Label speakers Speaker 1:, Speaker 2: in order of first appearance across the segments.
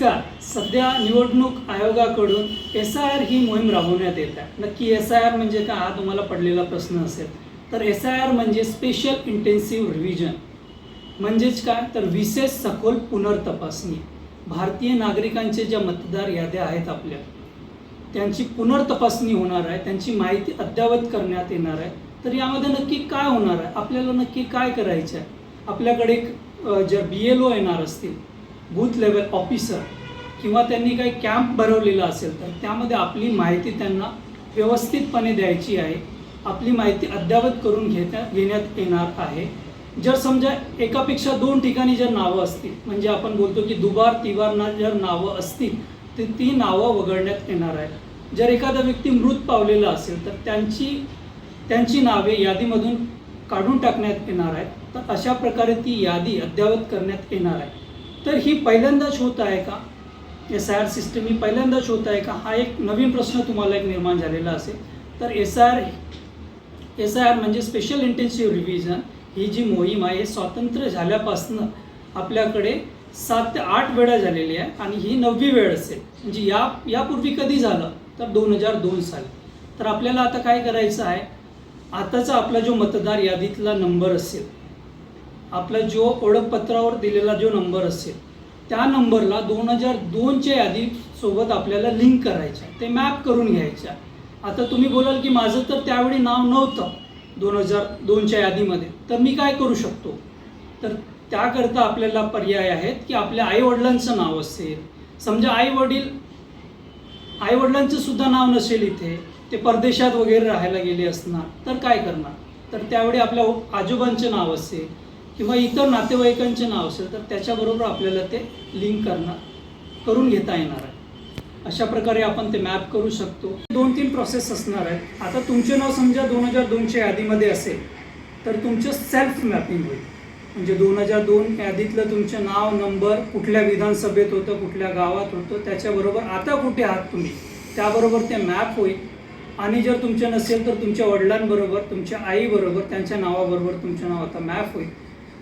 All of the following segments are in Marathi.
Speaker 1: नमस्कार. सध्या निवडणूक आयोगाकडून SIR ही मोहीम राबवण्यात येत आहे. नक्की SIR म्हणजे काय हा तुम्हाला पडलेला प्रश्न असेल. तर SIR म्हणजे स्पेशल इंटेन्सिव्ह रिव्हिजन. म्हणजेच काय तर विशेष सखोल पुनर्तपासणी. भारतीय नागरिकांचे ज्या मतदार याद्या आहेत आपल्या त्यांची पुनर्तपासणी होणार आहे, त्यांची माहिती अद्ययावत करण्यात येणार आहे. तर यामध्ये नक्की काय होणार आहे, आपल्याला नक्की काय करायचं आहे. आपल्याकडे जर BLO येणार असतील, बूथ लेवल ऑफिसर, किंवा त्यांनी काही कॅम्प भरवलेला असेल तर त्यामध्ये आपली माहिती त्यांना व्यवस्थितपणे द्यायची आहे. आपली माहिती अद्ययावत करून घेण्यात येणार आहे. जर समजा एकापेक्षा 2 ठिकाणी जर नावं असतील, म्हणजे आपण बोलतो की दुबार तिबार जर नावं असतील तर ती नावं वगळण्यात येणार आहे. जर एखादा व्यक्ती मृत पावलेला असेल तर त्यांची नावे यादीमधून काढून टाकण्यात येणार आहे. तर अशा प्रकारे ती यादी अद्ययावत करण्यात येणार आहे. तर ही पहिल्यांदाच होत आहे का, SIR सिस्टम ही पहिल्यांदाच होत आहे का, हा एक नवीन प्रश्न तुम्हाला एक निर्माण झालेला असेल. तर SIR म्हणजे स्पेशल इंटेन्सिव्ह रिव्हिजन ही जी मोहीम आहे स्वातंत्र्य झाल्यापासून आपल्याकडे 7 ते 8 वेळा झालेली आहे आणि ही 9वी वेळ असेल. म्हणजे यापूर्वी कधी झालं तर 2002 साली. तर आपल्याला आता काय करायचं आहे, आताचा आपला जो मतदार यादीतला नंबर असेल, आपला जो ओळखपत्रावर दिलेला जो नंबर असेल त्या नंबरला 2002च्या यादीसोबत आपल्याला लिंक करायचं आहे, ते मॅप करून घ्यायचं आहे. आता तुम्ही बोलाल की माझं तर त्यावेळी नाव नव्हतं 2002च्या यादीमध्ये, तर मी काय करू शकतो. तर त्याकरता आपल्याला पर्याय आहेत की आपल्या आईवडिलांचं नाव असेल, समजा आईवडिलांचं सुद्धा नाव नसेल इथे, ते परदेशात वगैरे राहायला गेले असणार, तर काय करणार. तर त्यावेळी आपल्या आजोबांचं नाव असेल किंवा इतर नातेवाईकांचे नाव असेल तर त्याच्याबरोबर आपल्याला ते लिंक करून घेता येणार आहे. अशा प्रकारे आपण ते मॅप करू शकतो. 2-3 प्रोसेस असणार आहेत. आता तुमचे नाव समजा 2002च्या यादीमध्ये असेल तर तुमचं सेल्फ मॅपिंग होईल. म्हणजे 2002 यादीतलं तुमचं नाव, नंबर, कुठल्या विधानसभेत होतं, कुठल्या गावात होतं, त्याच्याबरोबर आता कुठे आहात तुम्ही त्याबरोबर ते मॅप होईल. आणि जर तुमचे नसेल तर तुमच्या वडिलांबरोबर, तुमच्या आईबरोबर, त्यांच्या नावाबरोबर तुमचं नाव आता मॅप होईल.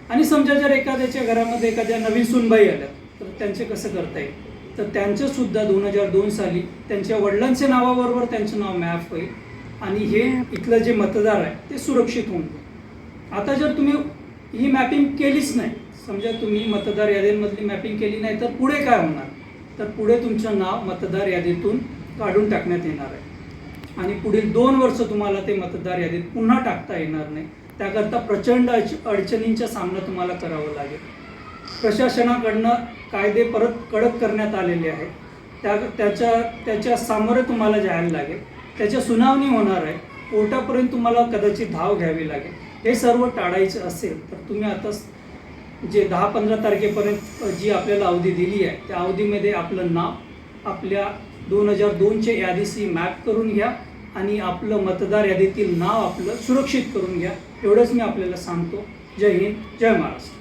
Speaker 1: आणि समजा जर एखाद्याच्या घरामध्ये एखाद्या नवीन सूनबाई आल्या तर त्यांचे कसं करता येईल, तर त्यांचंसुद्धा 2002 साली त्यांच्या वडिलांच्या नावाबरोबर त्यांचं नाव मॅप होईल आणि हे इथलं जे मतदार आहे ते सुरक्षित होऊन जाईल. आता जर तुम्ही ही मॅपिंग केलीच नाही, समजा तुम्ही मतदार यादींमधली मॅपिंग केली नाही, तर पुढे काय होणार, तर पुढे तुमचं नाव मतदार यादीतून काढून टाकण्यात येणार आहे आणि पुढील 2 वर्ष तुम्हाला ते मतदार यादीत पुन्हा टाकता येणार नाही. त्याकरता प्रचंड अडचणींचा सामना तुम्हाला करावा लागेल. प्रशासनाकडनं कायदे परत कडक करण्यात आलेले आहेत. त्याच्या सामोरे तुम्हाला जायला लागेल, त्याच्या सुनावणी होणार आहे, कोर्टापर्यंत तुम्हाला कदाचित धाव घ्यावी लागेल. हे सर्व टाळायचं असेल तर तुम्ही आता जे 10-15 तारखेपर्यंत जी आपल्याला अवधी दिली आहे त्या अवधीमध्ये आपलं नाव आपल्या 2002च्या यादीशी मॅप करून घ्या आणि आपलं मतदार यादीतील नाव आपलं सुरक्षित करून घ्या. एवढंच मी आपल्याला सांगतो. जय हिंद, जय महाराष्ट्र.